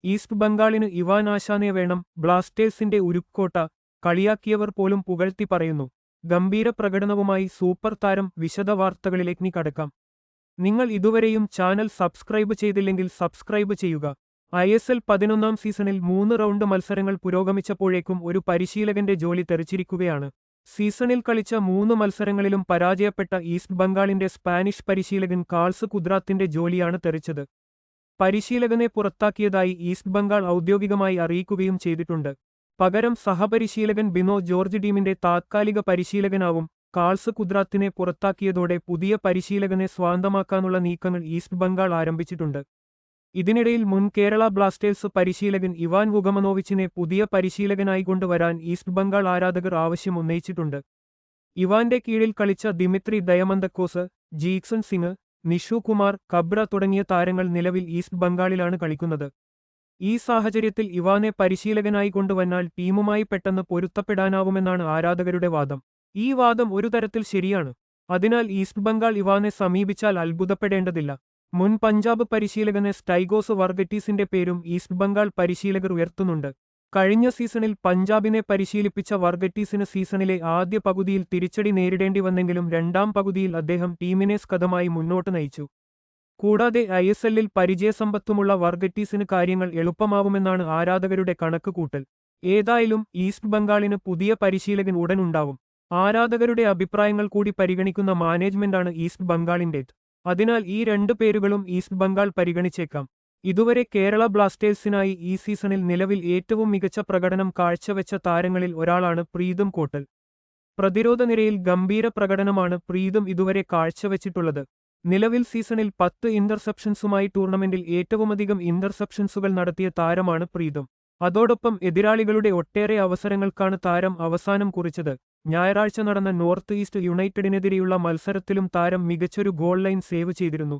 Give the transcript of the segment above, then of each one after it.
East ബംഗാളിന് Ivan ആശാനെ വേണം, ബ്ലാസ്റ്റേഴ്സിന്റെ ഉരുക്കോട്ട, കളിയാക്കിയവർ പോലും പുകഴ്ത്തി പറയുന്നു. ഗംഭീര പ്രകടനവുമായി സൂപ്പർ താരം. വിശദവാർത്തകളിലേക്ക് കടക്കാം. നിങ്ങൾ ഇതുവരെയും ചാനൽ സബ്സ്ക്രൈബ് ചെയ്തില്ലെങ്കിൽ സബ്സ്ക്രൈബ് ചെയ്യുക. ISL 11 സീസണിൽ 3 റൗണ്ട് മത്സരങ്ങൾ പുരോഗമിച്ചപ്പോഴേക്കും ഒരു പരിശീലകന്റെ ജോലി തെറിച്ചിരിക്കുകയാണ്. സീസണിൽ കളിച്ച 3 മത്സരങ്ങളിലും പരാജയപ്പെട്ട ഈസ്റ്റ് ബംഗാളിന്റെ സ്പാനിഷ് പരിശീലകൻ കാൾസ് കുദ്രാത്തിന്റെ ജോലിയാണ് തെറിച്ചത്. പരിശീലകനെ പുറത്താക്കിയതായി ഈസ്റ്റ് ബംഗാൾ ഔദ്യോഗികമായി അറിയിക്കുകയും ചെയ്തിട്ടുണ്ട്. പകരം സഹപരിശീലകൻ ബിനോ ജോർജ് ടീമിന്റെ താത്കാലിക പരിശീലകനാവും. കാൾസ് കുദ്രാത്തിനെ പുറത്താക്കിയതോടെ പുതിയ പരിശീലകനെ സ്വന്തമാക്കാനുള്ള നീക്കങ്ങൾ ഈസ്റ്റ് ബംഗാൾ ആരംഭിച്ചിട്ടുണ്ട്. ഇതിനിടയിൽ മുൻ കേരള ബ്ലാസ്റ്റേഴ്സ് പരിശീലകൻ ഇവാൻ വുഗമനോവിച്ചിനെ പുതിയ പരിശീലകനായി കൊണ്ടുവരാൻ ഈസ്റ്റ് ബംഗാൾ ആരാധകർ ആവശ്യം ഉന്നയിച്ചിട്ടുണ്ട്. ഇവാന്റെ കീഴിൽ കളിച്ച ദിമിത്രി ദയമന്തക്കോസ്, ജീക്സൺ സിംഗ്, നിഷു കുമാർ, കബ്ര തുടങ്ങിയ താരങ്ങൾ നിലവിൽ ഈസ്റ്റ് ബംഗാളിലാണ് കളിക്കുന്നത്. ഈ സാഹചര്യത്തിൽ ഇവാനെ പരിശീലകനായി കൊണ്ടുവന്നാൽ ടീമുമായി പെട്ടെന്ന് പൊരുത്തപ്പെടാനാവുമെന്നാണ് ആരാധകരുടെ വാദം. ഈ വാദം ഒരു തരത്തിൽ ശരിയാണ്. അതിനാൽ ഈസ്റ്റ് ബംഗാൾ ഇവാനെ സമീപിച്ചാൽ അത്ഭുതപ്പെടേണ്ടതില്ല. മുൻ പഞ്ചാബ് പരിശീലകനെ സ്റ്റൈഗോസ് വർഗറ്റീസിന്റെ പേരും ഈസ്റ്റ് ബംഗാൾ പരിശീലകർ ഉയർത്തുന്നുണ്ട്. കഴിഞ്ഞ സീസണിൽ പഞ്ചാബിനെ പരിശീലിപ്പിച്ച വർഗറ്റീസിന് സീസണിലെ ആദ്യ പകുതിയിൽ തിരിച്ചടി നേരിടേണ്ടി വന്നെങ്കിലും രണ്ടാം പകുതിയിൽ അദ്ദേഹം ടീമിനെ സ്കദമായി മുന്നോട്ട് നയിച്ചു. കൂടാതെ ISLൽ പരിചയസമ്പത്തുമുള്ള വർഗറ്റീസിന് കാര്യങ്ങൾ എളുപ്പമാവുമെന്നാണ് ആരാധകരുടെ കണക്കുകൂട്ടൽ. ഏതായാലും ഈസ്റ്റ് ബംഗാളിന് പുതിയ പരിശീലകൻ ഉടനുണ്ടാവും. ആരാധകരുടെ അഭിപ്രായങ്ങൾ കൂടി പരിഗണിക്കുന്ന മാനേജ്മെന്റാണ് ഈസ്റ്റ് ബംഗാളിന്റേത്. അതിനാൽ ഈ 2 പേരുകളും ഈസ്റ്റ് ബംഗാൾ പരിഗണിച്ചേക്കാം. ഇതുവരെ കേരള ബ്ലാസ്റ്റേഴ്സിനായി ഈ സീസണിൽ നിലവിൽ ഏറ്റവും മികച്ച പ്രകടനം കാഴ്ചവെച്ച താരങ്ങളിൽ ഒരാളാണ് പ്രീതം കോട്ടൽ. പ്രതിരോധ നിരയിൽ ഗംഭീര പ്രകടനമാണ് പ്രീതം ഇതുവരെ കാഴ്ചവെച്ചിട്ടുള്ളത്. നിലവിൽ സീസണിൽ 10 ഇന്റർസെപ്ഷൻസുമായി ടൂർണമെന്റിൽ ഏറ്റവുമധികം ഇന്റർസെപ്ഷൻസുകൾ നടത്തിയ താരമാണ് പ്രീതം. അതോടൊപ്പം എതിരാളികളുടെ ഒട്ടേറെ അവസരങ്ങൾക്കാണ് താരം അവസാനം കുറിച്ചത്. ഞായറാഴ്ച നടന്ന നോർത്ത് ഈസ്റ്റ് യുണൈറ്റഡിനെതിരെയുള്ള മത്സരത്തിലും താരം മികച്ചൊരു ഗോൾ ലൈൻ സേവ് ചെയ്തിരുന്നു.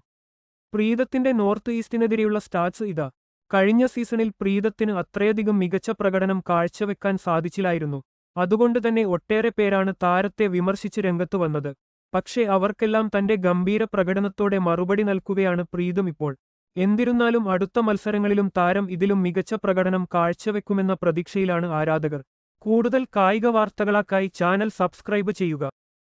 പ്രീതത്തിന്റെ നോർത്ത് ഈസ്റ്റിനെതിരെയുള്ള സ്റ്റാറ്റ്സ് ഇതാ. കഴിഞ്ഞ സീസണിൽ പ്രീതത്തിന് അത്രയധികം മികച്ച പ്രകടനം കാഴ്ചവെക്കാൻ സാധിച്ചില്ലായിരുന്നു. അതുകൊണ്ടുതന്നെ ഒട്ടേറെ പേരാണ് താരത്തെ വിമർശിച്ച് രംഗത്ത് വന്നത്. പക്ഷേ അവർക്കെല്ലാം തന്റെ ഗംഭീര പ്രകടനത്തോടെ മറുപടി നൽകുകയാണ് പ്രീതം ഇപ്പോൾ. എന്നിരുന്നാലും അടുത്ത മത്സരങ്ങളിലും താരം ഇതിലും മികച്ച പ്രകടനം കാഴ്ചവെക്കുമെന്ന പ്രതീക്ഷയിലാണ് ആരാധകർ. കൂടുതൽ കായിക വാർത്തകൾക്കായി ചാനൽ സബ്സ്ക്രൈബ് ചെയ്യുക.